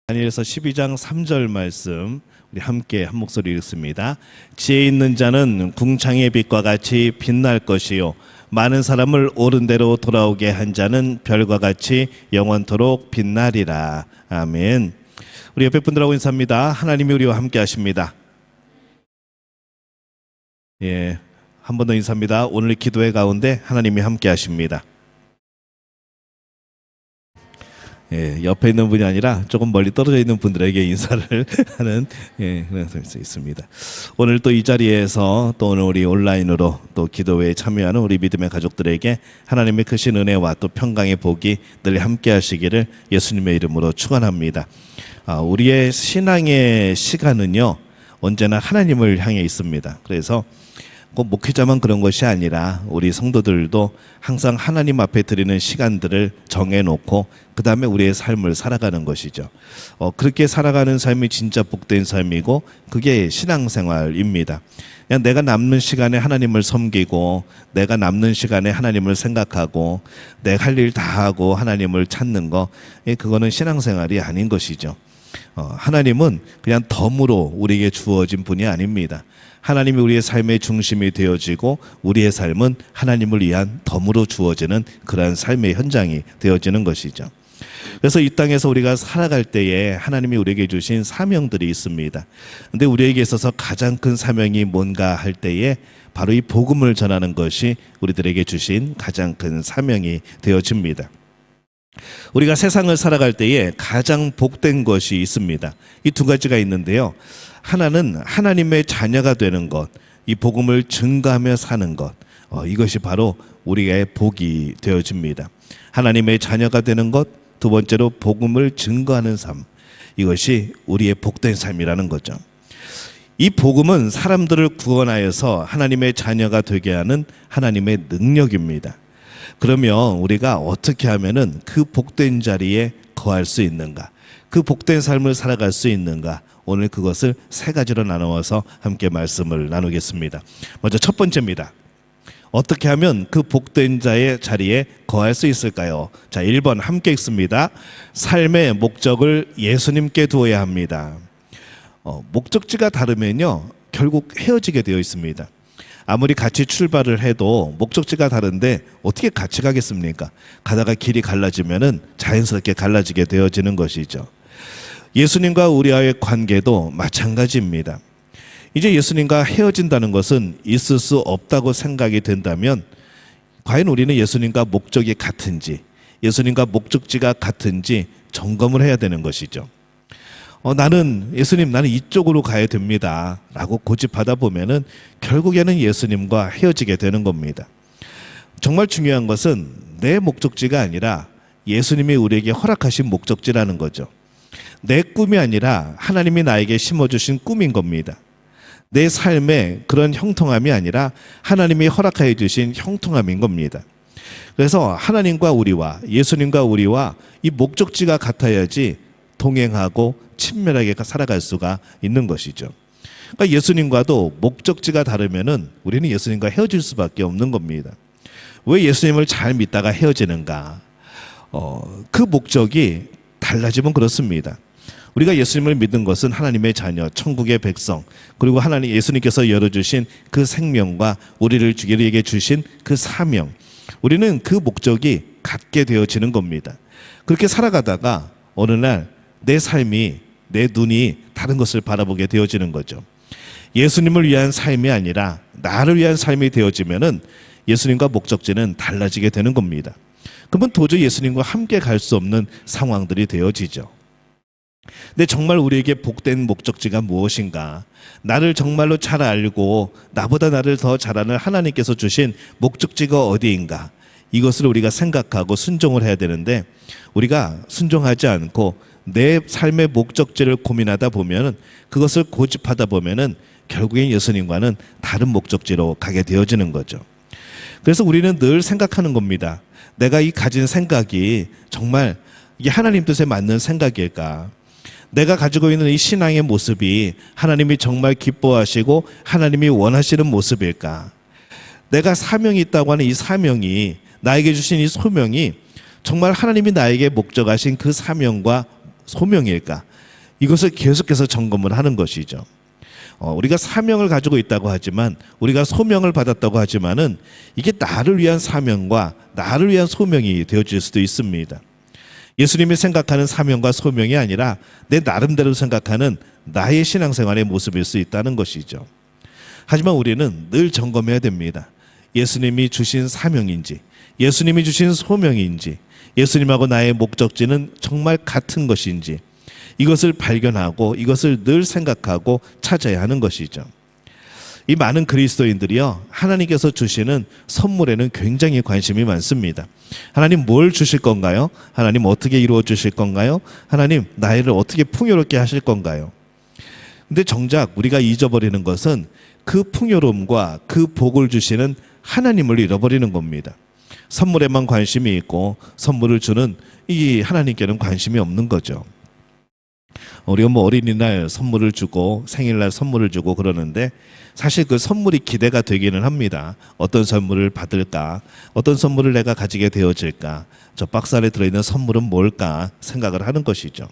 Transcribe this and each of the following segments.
다니엘서 12장 3절 말씀 우리 함께 한 목소리 읽습니다. 지혜 있는 자는 궁창의 빛과 같이 빛날 것이요 많은 사람을 옳은 대로 돌아오게 한 자는 별과 같이 영원토록 빛나리라. 아멘. 우리 옆에 분들하고 인사합니다. 하나님이 우리와 함께 하십니다. 한 번 더 인사합니다. 오늘 기도회 가운데 하나님이 함께 하십니다. 옆에 있는 분이 아니라 조금 멀리 떨어져 있는 분들에게 인사를 하는 그런 수 있습니다. 오늘 또 이 자리에서 또 오늘 우리 온라인으로 또 기도회에 참여하는 우리 믿음의 가족들에게 하나님의 크신 은혜와 또 평강의 복이 늘 함께 하시기를 예수님의 이름으로 축원합니다. 우리의 신앙의 시간은요 언제나 하나님을 향해 있습니다. 그래서 꼭 목회자만 그런 것이 아니라 우리 성도들도 항상 하나님 앞에 드리는 시간들을 정해놓고 그 다음에 우리의 삶을 살아가는 것이죠. 그렇게 살아가는 삶이 진짜 복된 삶이고 그게 신앙생활입니다. 그냥 내가 남는 시간에 하나님을 섬기고 내가 남는 시간에 하나님을 생각하고 내가 할 일 다 하고 하나님을 찾는 거 그거는 신앙생활이 아닌 것이죠. 하나님은 그냥 덤으로 우리에게 주어진 분이 아닙니다. 하나님이 우리의 삶의 중심이 되어지고 우리의 삶은 하나님을 위한 덤으로 주어지는 그러한 삶의 현장이 되어지는 것이죠. 그래서 이 땅에서 우리가 살아갈 때에 하나님이 우리에게 주신 사명들이 있습니다. 그런데 우리에게 있어서 가장 큰 사명이 뭔가 할 때에 바로 이 복음을 전하는 것이 우리들에게 주신 가장 큰 사명이 되어집니다. 우리가 세상을 살아갈 때에 가장 복된 것이 있습니다. 이 두 가지가 있는데요. 하나는 하나님의 자녀가 되는 것, 이 복음을 증거하며 사는 것, 이것이 바로 우리의 복이 되어집니다. 하나님의 자녀가 되는 것, 두 번째로 복음을 증거하는 삶, 이것이 우리의 복된 삶이라는 거죠. 이 복음은 사람들을 구원하여서 하나님의 자녀가 되게 하는 하나님의 능력입니다. 그러면 우리가 어떻게 하면은 그 복된 자리에 거할 수 있는가? 그 복된 삶을 살아갈 수 있는가? 오늘 그것을 세 가지로 나누어서 함께 말씀을 나누겠습니다. 먼저 첫 번째입니다. 어떻게 하면 그 복된 자의 자리에 거할 수 있을까요? 자, 1번 함께 읽습니다. 삶의 목적을 예수님께 두어야 합니다. 목적지가 다르면요 결국 헤어지게 되어 있습니다. 아무리 같이 출발을 해도 목적지가 다른데 어떻게 같이 가겠습니까? 가다가 길이 갈라지면은 자연스럽게 갈라지게 되어지는 것이죠. 예수님과 우리와의 관계도 마찬가지입니다. 이제 예수님과 헤어진다는 것은 있을 수 없다고 생각이 된다면 과연 우리는 예수님과 목적이 같은지, 예수님과 목적지가 같은지 점검을 해야 되는 것이죠. 나는 이쪽으로 가야 됩니다 라고 고집하다 보면은 결국에는 예수님과 헤어지게 되는 겁니다. 정말 중요한 것은 내 목적지가 아니라 예수님이 우리에게 허락하신 목적지라는 거죠. 내 꿈이 아니라 하나님이 나에게 심어주신 꿈인 겁니다. 내 삶의 그런 형통함이 아니라 하나님이 허락하여 주신 형통함인 겁니다. 그래서 하나님과 우리와 예수님과 우리와 이 목적지가 같아야지 동행하고 친밀하게 살아갈 수가 있는 것이죠. 그러니까 예수님과도 목적지가 다르면은 우리는 예수님과 헤어질 수밖에 없는 겁니다. 왜 예수님을 잘 믿다가 헤어지는가? 그 목적이 달라지면 그렇습니다. 우리가 예수님을 믿는 것은 하나님의 자녀, 천국의 백성, 그리고 하나님 예수님께서 열어주신 그 생명과 우리에게 주신 그 사명, 우리는 그 목적이 갖게 되어지는 겁니다. 그렇게 살아가다가 어느 날 내 삶이, 내 눈이 다른 것을 바라보게 되어지는 거죠. 예수님을 위한 삶이 아니라 나를 위한 삶이 되어지면은 예수님과 목적지는 달라지게 되는 겁니다. 그러면 도저히 예수님과 함께 갈 수 없는 상황들이 되어지죠. 근데 정말 우리에게 복된 목적지가 무엇인가? 나를 정말로 잘 알고 나보다 나를 더 잘 아는 하나님께서 주신 목적지가 어디인가? 이것을 우리가 생각하고 순종을 해야 되는데 우리가 순종하지 않고 내 삶의 목적지를 고민하다 보면은 그것을 고집하다 보면은 결국엔 예수님과는 다른 목적지로 가게 되어지는 거죠. 그래서 우리는 늘 생각하는 겁니다. 내가 이 가진 생각이 정말 이게 하나님 뜻에 맞는 생각일까? 내가 가지고 있는 이 신앙의 모습이 하나님이 정말 기뻐하시고 하나님이 원하시는 모습일까? 내가 사명이 있다고 하는 이 사명이 나에게 주신 이 소명이 정말 하나님이 나에게 목적하신 그 사명과 소명일까? 이것을 계속해서 점검을 하는 것이죠. 우리가 사명을 가지고 있다고 하지만, 우리가 소명을 받았다고 하지만은 이게 나를 위한 사명과 나를 위한 소명이 되어질 수도 있습니다. 예수님이 생각하는 사명과 소명이 아니라 내 나름대로 생각하는 나의 신앙생활의 모습일 수 있다는 것이죠. 하지만 우리는 늘 점검해야 됩니다. 예수님이 주신 사명인지, 예수님이 주신 소명인지, 예수님하고 나의 목적지는 정말 같은 것인지, 이것을 발견하고 이것을 늘 생각하고 찾아야 하는 것이죠. 이 많은 그리스도인들이요, 하나님께서 주시는 선물에는 굉장히 관심이 많습니다. 하나님 뭘 주실 건가요? 하나님 어떻게 이루어 주실 건가요? 하나님 나를 어떻게 풍요롭게 하실 건가요? 근데 정작 우리가 잊어버리는 것은 그 풍요로움과 그 복을 주시는 하나님을 잃어버리는 겁니다. 선물에만 관심이 있고 선물을 주는 이 하나님께는 관심이 없는 거죠. 우리가 어린이날 선물을 주고 생일날 선물을 주고 그러는데, 사실 그 선물이 기대가 되기는 합니다. 어떤 선물을 받을까? 어떤 선물을 내가 가지게 되어질까? 저 박스 안에 들어있는 선물은 뭘까? 생각을 하는 것이죠.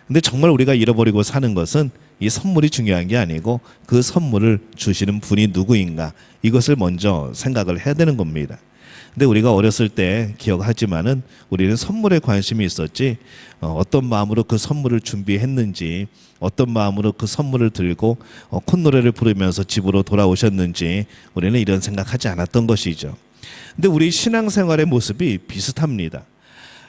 근데 정말 우리가 잃어버리고 사는 것은 이 선물이 중요한 게 아니고 그 선물을 주시는 분이 누구인가? 이것을 먼저 생각을 해야 되는 겁니다. 근데 우리가 어렸을 때 기억하지만은 우리는 선물에 관심이 있었지, 어떤 마음으로 그 선물을 준비했는지, 어떤 마음으로 그 선물을 들고 콧노래를 부르면서 집으로 돌아오셨는지 우리는 이런 생각하지 않았던 것이죠. 근데 우리 신앙생활의 모습이 비슷합니다.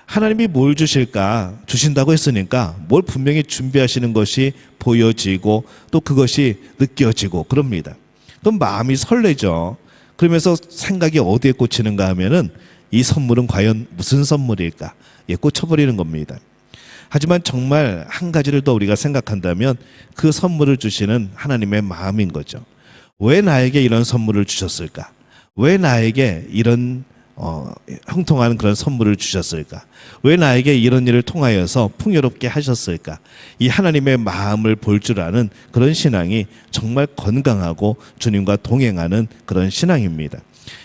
하나님이 뭘 주실까? 주신다고 했으니까 뭘 분명히 준비하시는 것이 보여지고 또 그것이 느껴지고 그럽니다. 그럼 마음이 설레죠. 그러면서 생각이 어디에 꽂히는가 하면은 이 선물은 과연 무슨 선물일까? 꽂혀버리는 겁니다. 하지만 정말 한 가지를 더 우리가 생각한다면 그 선물을 주시는 하나님의 마음인 거죠. 왜 나에게 이런 선물을 주셨을까? 왜 나에게 이런 형통한 그런 선물을 주셨을까? 왜 나에게 이런 일을 통하여서 풍요롭게 하셨을까? 이 하나님의 마음을 볼 줄 아는 그런 신앙이 정말 건강하고 주님과 동행하는 그런 신앙입니다.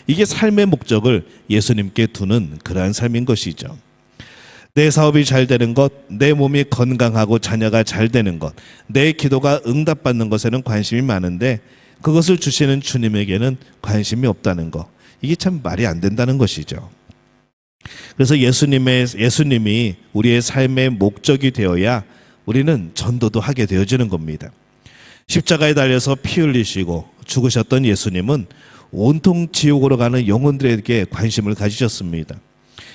이게 삶의 목적을 예수님께 두는 그러한 삶인 것이죠. 내 사업이 잘 되는 것, 내 몸이 건강하고 자녀가 잘 되는 것, 내 기도가 응답받는 것에는 관심이 많은데 그것을 주시는 주님에게는 관심이 없다는 것, 이게 참 말이 안 된다는 것이죠. 그래서 예수님이 우리의 삶의 목적이 되어야 우리는 전도도 하게 되어지는 겁니다. 십자가에 달려서 피 흘리시고 죽으셨던 예수님은 온통 지옥으로 가는 영혼들에게 관심을 가지셨습니다.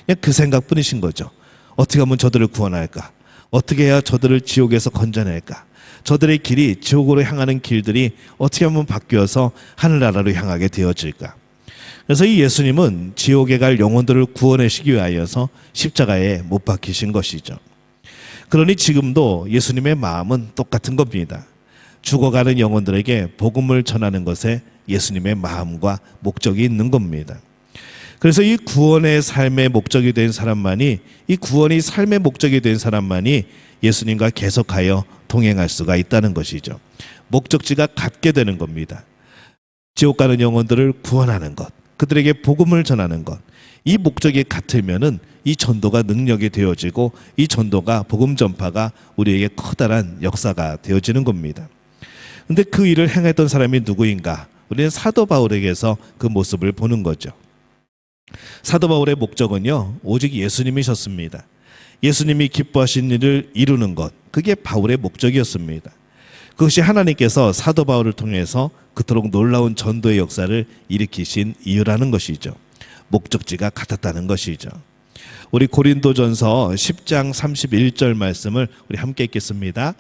그냥 그 생각뿐이신 거죠. 어떻게 하면 저들을 구원할까? 어떻게 해야 저들을 지옥에서 건져낼까? 저들의 길이, 지옥으로 향하는 길들이 어떻게 하면 바뀌어서 하늘나라로 향하게 되어질까? 그래서 이 예수님은 지옥에 갈 영혼들을 구원하시기 위하여서 십자가에 못 박히신 것이죠. 그러니 지금도 예수님의 마음은 똑같은 겁니다. 죽어가는 영혼들에게 복음을 전하는 것에 예수님의 마음과 목적이 있는 겁니다. 그래서 이 구원의 삶의 목적이 된 사람만이, 이 구원이 삶의 목적이 된 사람만이 예수님과 계속하여 동행할 수가 있다는 것이죠. 목적지가 같게 되는 겁니다. 지옥 가는 영혼들을 구원하는 것, 그들에게 복음을 전하는 것, 이 목적이 같으면은 이 전도가 능력이 되어지고 이 전도가, 복음 전파가 우리에게 커다란 역사가 되어지는 겁니다. 근데 그 일을 행했던 사람이 누구인가? 우리는 사도 바울에게서 그 모습을 보는 거죠. 사도 바울의 목적은요, 오직 예수님이셨습니다. 예수님이 기뻐하신 일을 이루는 것, 그게 바울의 목적이었습니다. 그것이 하나님께서 사도 바울을 통해서 그토록 놀라운 전도의 역사를 일으키신 이유라는 것이죠. 목적지가 같았다는 것이죠. 우리 고린도전서 10장 31절 말씀을 우리 함께 읽겠습니다.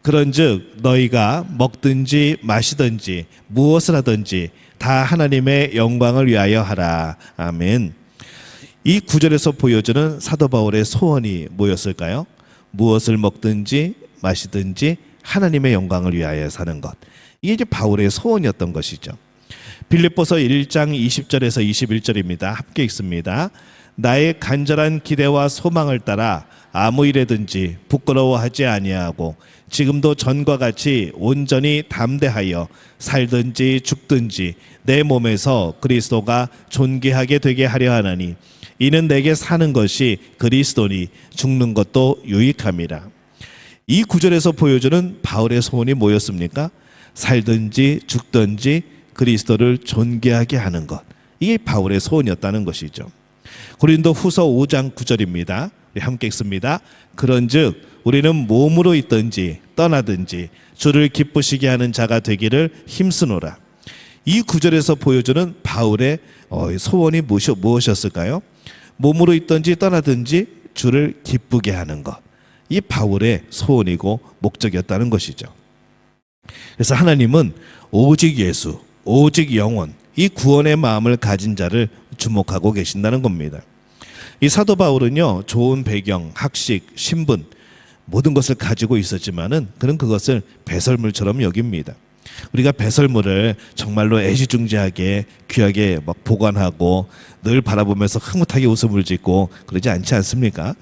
그런즉 너희가 먹든지 마시든지 무엇을 하든지 다 하나님의 영광을 위하여 하라. 아멘. 이 구절에서 보여주는 사도 바울의 소원이 뭐였을까요? 무엇을 먹든지 마시든지 하나님의 영광을 위하여 사는 것. 이게 이제 바울의 소원이었던 것이죠. 빌립보서 1장 20절에서 21절입니다. 함께 읽습니다. 나의 간절한 기대와 소망을 따라 아무 일에든지 부끄러워하지 아니하고 지금도 전과 같이 온전히 담대하여 살든지 죽든지 내 몸에서 그리스도가 존귀하게 되게 하려 하나니 이는 내게 사는 것이 그리스도니 죽는 것도 유익함이라. 이 구절에서 보여주는 바울의 소원이 뭐였습니까? 살든지 죽든지 그리스도를 존귀하게 하는 것. 이게 바울의 소원이었다는 것이죠. 고린도 후서 5장 9절입니다. 우리 함께 읽습니다. 그런즉 우리는 몸으로 있든지 떠나든지 주를 기쁘시게 하는 자가 되기를 힘쓰노라. 이 구절에서 보여주는 바울의 소원이 무엇이었을까요? 몸으로 있든지 떠나든지 주를 기쁘게 하는 것. 이 바울의 소원이고 목적이었다는 것이죠. 그래서 하나님은 오직 예수, 오직 영혼, 이 구원의 마음을 가진 자를 주목하고 계신다는 겁니다. 이 사도 바울은요, 좋은 배경, 학식, 신분 모든 것을 가지고 있었지만은 그는 그것을 배설물처럼 여깁니다. 우리가 배설물을 정말로 애지중지하게 귀하게 막 보관하고 늘 바라보면서 흐뭇하게 웃음을 짓고 그러지 않지 않습니까?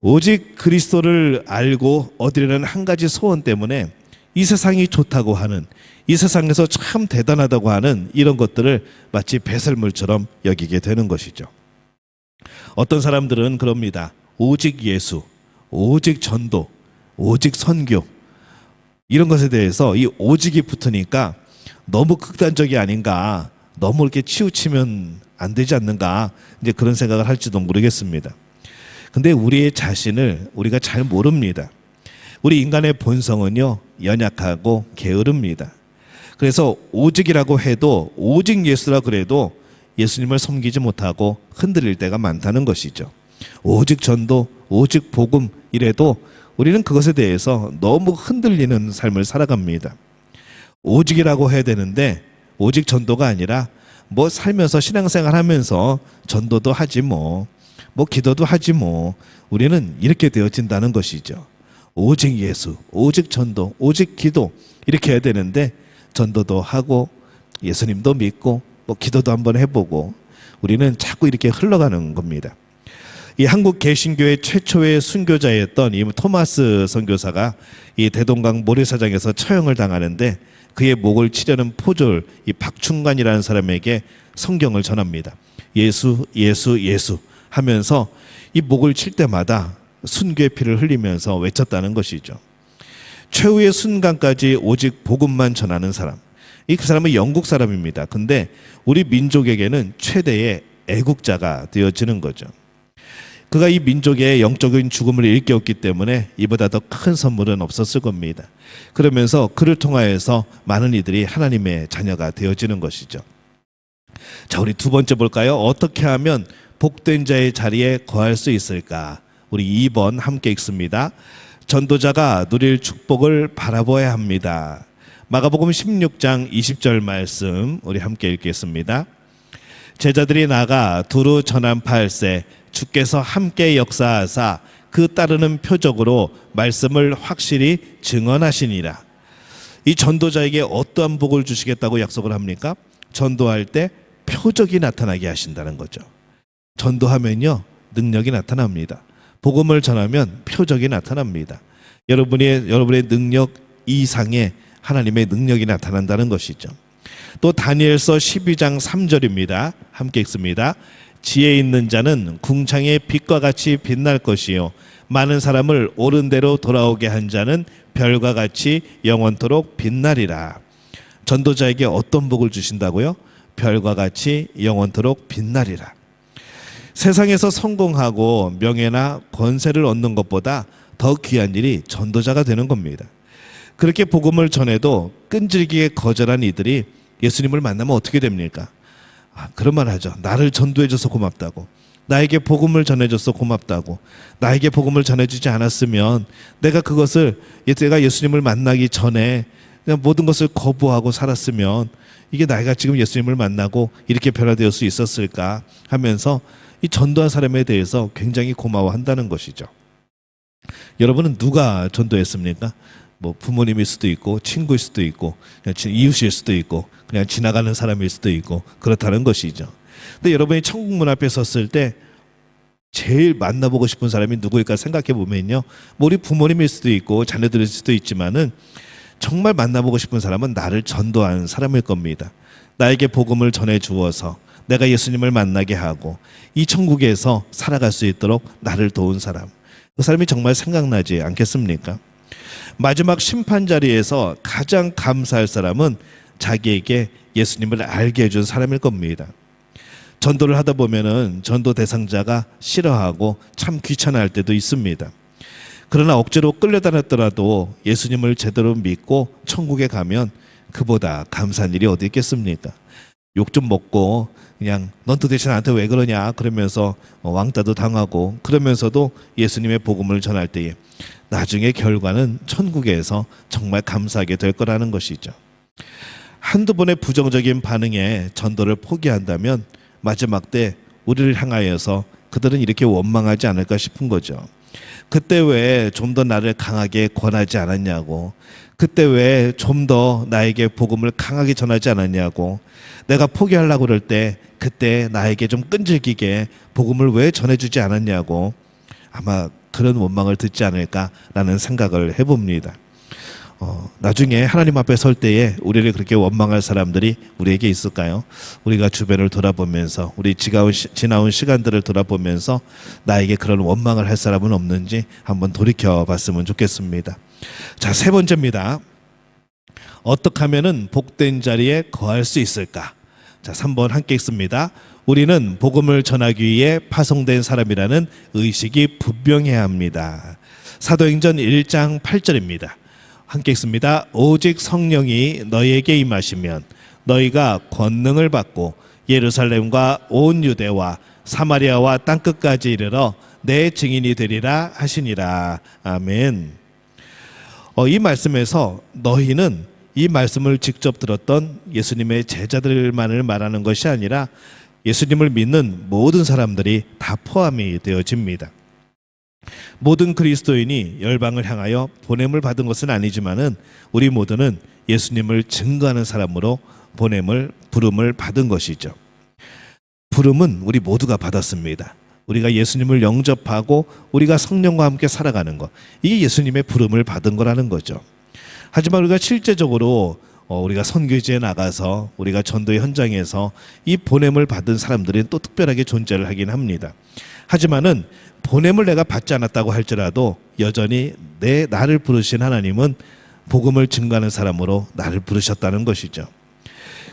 오직 그리스도를 알고 얻으려는 한 가지 소원 때문에 이 세상이 좋다고 하는, 이 세상에서 참 대단하다고 하는 이런 것들을 마치 배설물처럼 여기게 되는 것이죠. 어떤 사람들은 그럽니다. 오직 예수, 오직 전도, 오직 선교, 이런 것에 대해서 이 오직이 붙으니까 너무 극단적이 아닌가, 너무 이렇게 치우치면 안 되지 않는가, 이제 그런 생각을 할지도 모르겠습니다. 근데 우리의 자신을 우리가 잘 모릅니다. 우리 인간의 본성은요, 연약하고 게으릅니다. 그래서 오직이라고 해도, 오직 예수라 그래도 예수님을 섬기지 못하고 흔들릴 때가 많다는 것이죠. 오직 전도, 오직 복음 이래도 우리는 그것에 대해서 너무 흔들리는 삶을 살아갑니다. 오직이라고 해야 되는데 오직 전도가 아니라 뭐 살면서 신앙생활 하면서 전도도 하지 뭐 기도도 하지 뭐, 우리는 이렇게 되어진다는 것이죠. 오직 예수, 오직 전도, 오직 기도 이렇게 해야 되는데 전도도 하고 예수님도 믿고 뭐 기도도 한번 해보고 우리는 자꾸 이렇게 흘러가는 겁니다. 이 한국 개신교의 최초의 순교자였던 이 토마스 선교사가 이 대동강 모래사장에서 처형을 당하는데 그의 목을 치려는 포졸 이 박충관이라는 사람에게 성경을 전합니다. 예수, 예수, 예수 하면서 이 목을 칠 때마다 순교의 피를 흘리면서 외쳤다는 것이죠. 최후의 순간까지 오직 복음만 전하는 사람. 그 사람은 영국 사람입니다. 근데 우리 민족에게는 최대의 애국자가 되어지는 거죠. 그가 이 민족의 영적인 죽음을 일깨웠기 때문에 이보다 더 큰 선물은 없었을 겁니다. 그러면서 그를 통하여서 많은 이들이 하나님의 자녀가 되어지는 것이죠. 자, 우리 두 번째 볼까요? 어떻게 하면 복된 자의 자리에 거할 수 있을까? 우리 2번 함께 읽습니다. 전도자가 누릴 축복을 바라보아야 합니다. 마가복음 16장 20절 말씀 우리 함께 읽겠습니다. 제자들이 나가 두루 전함팔세 주께서 함께 역사하사 그 따르는 표적으로 말씀을 확실히 증언하시니라. 이 전도자에게 어떠한 복을 주시겠다고 약속을 합니까? 전도할 때 표적이 나타나게 하신다는 거죠. 전도하면요, 능력이 나타납니다. 복음을 전하면 표적이 나타납니다. 여러분의 능력 이상의 하나님의 능력이 나타난다는 것이죠. 또 다니엘서 12장 3절입니다. 함께 읽습니다. 지혜 있는 자는 궁창의 빛과 같이 빛날 것이요 많은 사람을 옳은 대로 돌아오게 한 자는 별과 같이 영원토록 빛나리라. 전도자에게 어떤 복을 주신다고요? 별과 같이 영원토록 빛나리라. 세상에서 성공하고 명예나 권세를 얻는 것보다 더 귀한 일이 전도자가 되는 겁니다. 그렇게 복음을 전해도 끈질기게 거절한 이들이 예수님을 만나면 어떻게 됩니까? 그런 말 하죠. 나를 전도해줘서 고맙다고, 나에게 복음을 전해줘서 고맙다고, 나에게 복음을 전해주지 않았으면 내가 예수님을 만나기 전에 그냥 모든 것을 거부하고 살았으면 이게 내가 지금 예수님을 만나고 이렇게 변화될 수 있었을까 하면서 이 전도한 사람에 대해서 굉장히 고마워한다는 것이죠. 여러분은 누가 전도했습니까? 뭐 부모님일 수도 있고 친구일 수도 있고 그냥 이웃일 수도 있고 그냥 지나가는 사람일 수도 있고 그렇다는 것이죠. 근데 여러분이 천국문 앞에 섰을 때 제일 만나보고 싶은 사람이 누구일까 생각해 보면요, 뭐 우리 부모님일 수도 있고 자녀들일 수도 있지만은 정말 만나보고 싶은 사람은 나를 전도한 사람일 겁니다. 나에게 복음을 전해 주어서 내가 예수님을 만나게 하고 이 천국에서 살아갈 수 있도록 나를 도운 사람. 그 사람이 정말 생각나지 않겠습니까? 마지막 심판 자리에서 가장 감사할 사람은 자기에게 예수님을 알게 해준 사람일 겁니다. 전도를 하다 보면은 전도 대상자가 싫어하고 참 귀찮아할 때도 있습니다. 그러나 억지로 끌려다녔더라도 예수님을 제대로 믿고 천국에 가면 그보다 감사한 일이 어디 있겠습니까? 욕 좀 먹고 그냥 넌 도대체 나한테 왜 그러냐 그러면서 왕따도 당하고 그러면서도 예수님의 복음을 전할 때에 나중에 결과는 천국에서 정말 감사하게 될 거라는 것이죠. 한두 번의 부정적인 반응에 전도를 포기한다면 마지막 때 우리를 향하여서 그들은 이렇게 원망하지 않을까 싶은 거죠. 그때 왜 좀 더 나를 강하게 권하지 않았냐고, 그때 왜 좀 더 나에게 복음을 강하게 전하지 않았냐고, 내가 포기하려고 그럴 때 그때 나에게 좀 끈질기게 복음을 왜 전해주지 않았냐고, 아마 그런 원망을 듣지 않을까라는 생각을 해봅니다. 나중에 하나님 앞에 설 때에 우리를 그렇게 원망할 사람들이 우리에게 있을까요? 우리가 주변을 돌아보면서 우리 지나온 시간들을 돌아보면서 나에게 그런 원망을 할 사람은 없는지 한번 돌이켜 봤으면 좋겠습니다. 자, 세 번째입니다. 어떻게 하면은 복된 자리에 거할 수 있을까? 자, 3번 함께 읽습니다. 우리는 복음을 전하기 위해 파송된 사람이라는 의식이 분명해야 합니다. 사도행전 1장 8절입니다. 함께 읽습니다. 오직 성령이 너희에게 임하시면 너희가 권능을 받고 예루살렘과 온 유대와 사마리아와 땅끝까지 이르러 내 증인이 되리라 하시니라. 아멘. 이 말씀에서 너희는 이 말씀을 직접 들었던 예수님의 제자들만을 말하는 것이 아니라 예수님을 믿는 모든 사람들이 다 포함이 되어집니다. 모든 그리스도인이 열방을 향하여 보냄을 받은 것은 아니지만은 우리 모두는 예수님을 증거하는 사람으로 부름을 받은 것이죠. 부름은 우리 모두가 받았습니다. 우리가 예수님을 영접하고 우리가 성령과 함께 살아가는 것, 이게 예수님의 부름을 받은 거라는 거죠. 하지만 우리가 실제적으로 우리가 선교지에 나가서 우리가 전도의 현장에서 이 보냄을 받은 사람들이 또 특별하게 존재를 하긴 합니다. 하지만은 보냄을 내가 받지 않았다고 할지라도 여전히 나를 부르신 하나님은 복음을 증거하는 사람으로 나를 부르셨다는 것이죠.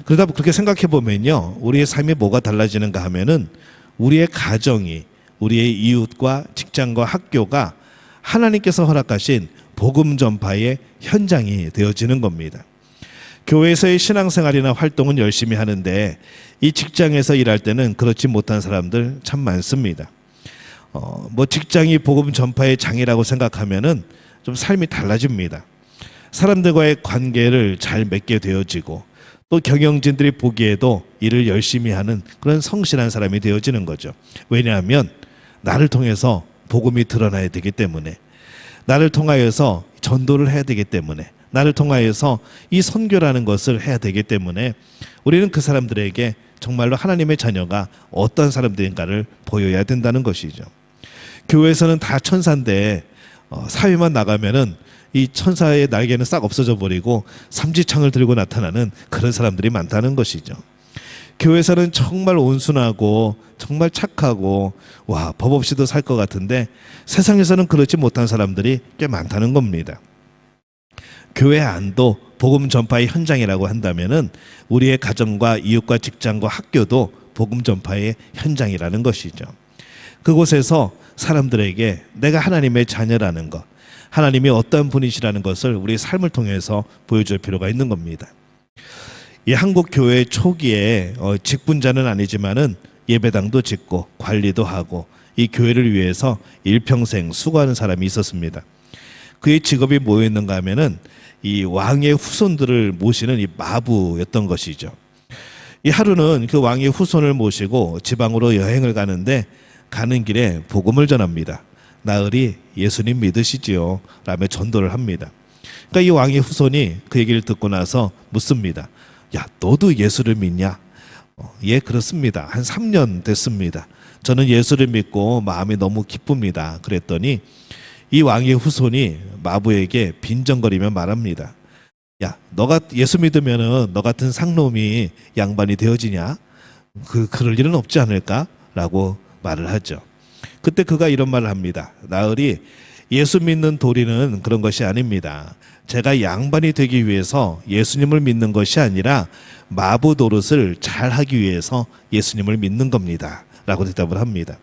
그러다 그렇게 생각해 보면요, 우리의 삶이 뭐가 달라지는가 하면은 우리의 가정이, 우리의 이웃과 직장과 학교가 하나님께서 허락하신 복음 전파의 현장이 되어지는 겁니다. 교회에서의 신앙생활이나 활동은 열심히 하는데 이 직장에서 일할 때는 그렇지 못한 사람들 참 많습니다. 직장이 복음 전파의 장이라고 생각하면은 좀 삶이 달라집니다. 사람들과의 관계를 잘 맺게 되어지고 또 경영진들이 보기에도 일을 열심히 하는 그런 성실한 사람이 되어지는 거죠. 왜냐하면 나를 통해서 복음이 드러나야 되기 때문에, 나를 통하여서 전도를 해야 되기 때문에, 나를 통하여서 이 선교라는 것을 해야 되기 때문에 우리는 그 사람들에게 정말로 하나님의 자녀가 어떤 사람들인가를 보여야 된다는 것이죠. 교회에서는 다 천사인데 사회만 나가면은 이 천사의 날개는 싹 없어져 버리고 삼지창을 들고 나타나는 그런 사람들이 많다는 것이죠. 교회에서는 정말 온순하고 정말 착하고 법 없이도 살 것 같은데 세상에서는 그렇지 못한 사람들이 꽤 많다는 겁니다. 교회 안도 복음 전파의 현장이라고 한다면은 우리의 가정과 이웃과 직장과 학교도 복음 전파의 현장이라는 것이죠. 그곳에서 사람들에게 내가 하나님의 자녀라는 것, 하나님이 어떤 분이시라는 것을 우리 삶을 통해서 보여줄 필요가 있는 겁니다. 이 한국 교회 초기에 직분자는 아니지만은 예배당도 짓고 관리도 하고 이 교회를 위해서 일평생 수고하는 사람이 있었습니다. 그의 직업이 뭐였는가 하면은 이 왕의 후손들을 모시는 이 마부였던 것이죠. 이 하루는 그 왕의 후손을 모시고 지방으로 여행을 가는데 가는 길에 복음을 전합니다. 나으리 예수님 믿으시지요? 라며 전도를 합니다. 그러니까 이 왕의 후손이 그 얘기를 듣고 나서 묻습니다. 야, 너도 예수를 믿냐? 예, 그렇습니다. 한 3년 됐습니다. 저는 예수를 믿고 마음이 너무 기쁩니다. 그랬더니 이 왕의 후손이 마부에게 빈정거리며 말합니다. 야, 너가 예수 믿으면은 너 같은 상놈이 양반이 되어지냐? 그럴 일은 없지 않을까? 라고 말을 하죠. 그때 그가 이런 말을 합니다. 나으리, 예수 믿는 도리는 그런 것이 아닙니다. 제가 양반이 되기 위해서 예수님을 믿는 것이 아니라 마부 노릇을 잘 하기 위해서 예수님을 믿는 겁니다. 라고 대답을 합니다.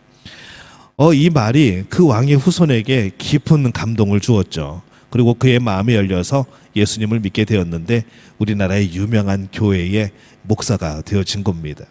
이 말이 그 왕의 후손에게 깊은 감동을 주었죠. 그리고 그의 마음이 열려서 예수님을 믿게 되었는데 우리나라의 유명한 교회의 목사가 되어진 겁니다.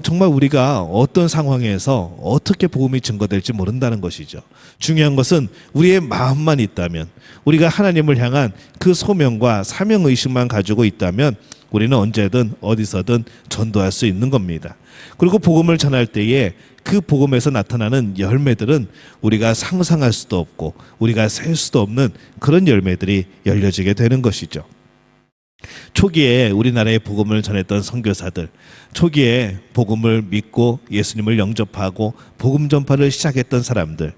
정말 우리가 어떤 상황에서 어떻게 복음이 증거될지 모른다는 것이죠. 중요한 것은 우리의 마음만 있다면, 우리가 하나님을 향한 그 소명과 사명의식만 가지고 있다면 우리는 언제든 어디서든 전도할 수 있는 겁니다. 그리고 복음을 전할 때에 그 복음에서 나타나는 열매들은 우리가 상상할 수도 없고 우리가 셀 수도 없는 그런 열매들이 열려지게 되는 것이죠. 초기에 우리나라에 복음을 전했던 선교사들, 초기에 복음을 믿고 예수님을 영접하고 복음 전파를 시작했던 사람들,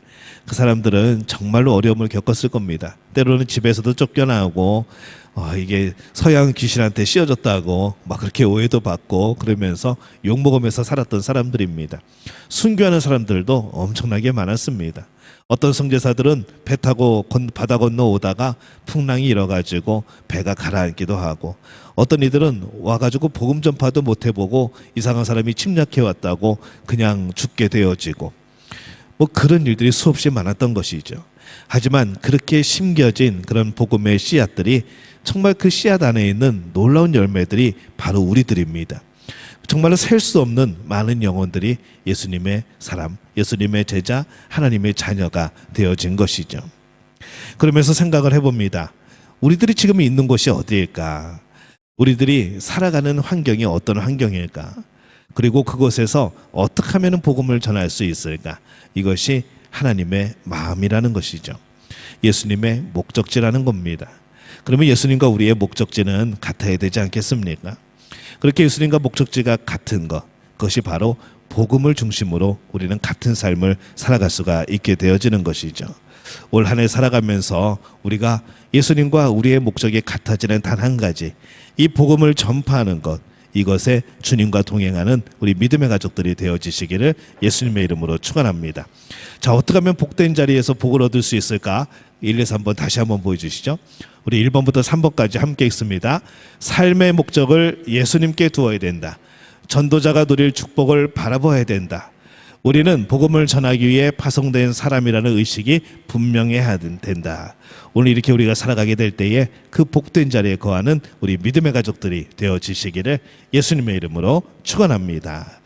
그 사람들은 정말로 어려움을 겪었을 겁니다. 때로는 집에서도 쫓겨나고 이게 서양 귀신한테 씌워졌다고 막 그렇게 오해도 받고 그러면서 욕먹으면서 살았던 사람들입니다. 순교하는 사람들도 엄청나게 많았습니다. 어떤 선교사들은 배 타고 바다 건너 오다가 풍랑이 일어가지고 배가 가라앉기도 하고, 어떤 이들은 와가지고 복음 전파도 못 해보고 이상한 사람이 침략해 왔다고 그냥 죽게 되어지고, 그런 일들이 수없이 많았던 것이죠. 하지만 그렇게 심겨진 그런 복음의 씨앗들이, 정말 그 씨앗 안에 있는 놀라운 열매들이 바로 우리들입니다. 정말로 셀 수 없는 많은 영혼들이 예수님의 사람, 예수님의 제자, 하나님의 자녀가 되어진 것이죠. 그러면서 생각을 해봅니다. 우리들이 지금 있는 곳이 어디일까? 우리들이 살아가는 환경이 어떤 환경일까? 그리고 그곳에서 어떻게 하면 복음을 전할 수 있을까? 이것이 하나님의 마음이라는 것이죠. 예수님의 목적지라는 겁니다. 그러면 예수님과 우리의 목적지는 같아야 되지 않겠습니까? 그렇게 예수님과 목적지가 같은 것, 그것이 바로 복음을 중심으로 우리는 같은 삶을 살아갈 수가 있게 되어지는 것이죠. 올 한 해 살아가면서 우리가 예수님과 우리의 목적이 같아지는 단 한 가지, 이 복음을 전파하는 것, 이것에 주님과 동행하는 우리 믿음의 가족들이 되어지시기를 예수님의 이름으로 축원합니다. 자, 어떻게 하면 복된 자리에서 복을 얻을 수 있을까? 1, 2, 3번 다시 한번 보여주시죠. 우리 1번부터 3번까지 함께 읽습니다. 삶의 목적을 예수님께 두어야 된다. 전도자가 누릴 축복을 바라봐야 된다. 우리는 복음을 전하기 위해 파송된 사람이라는 의식이 분명해야 된다. 오늘 이렇게 우리가 살아가게 될 때에 그 복된 자리에 거하는 우리 믿음의 가족들이 되어지시기를 예수님의 이름으로 축원합니다.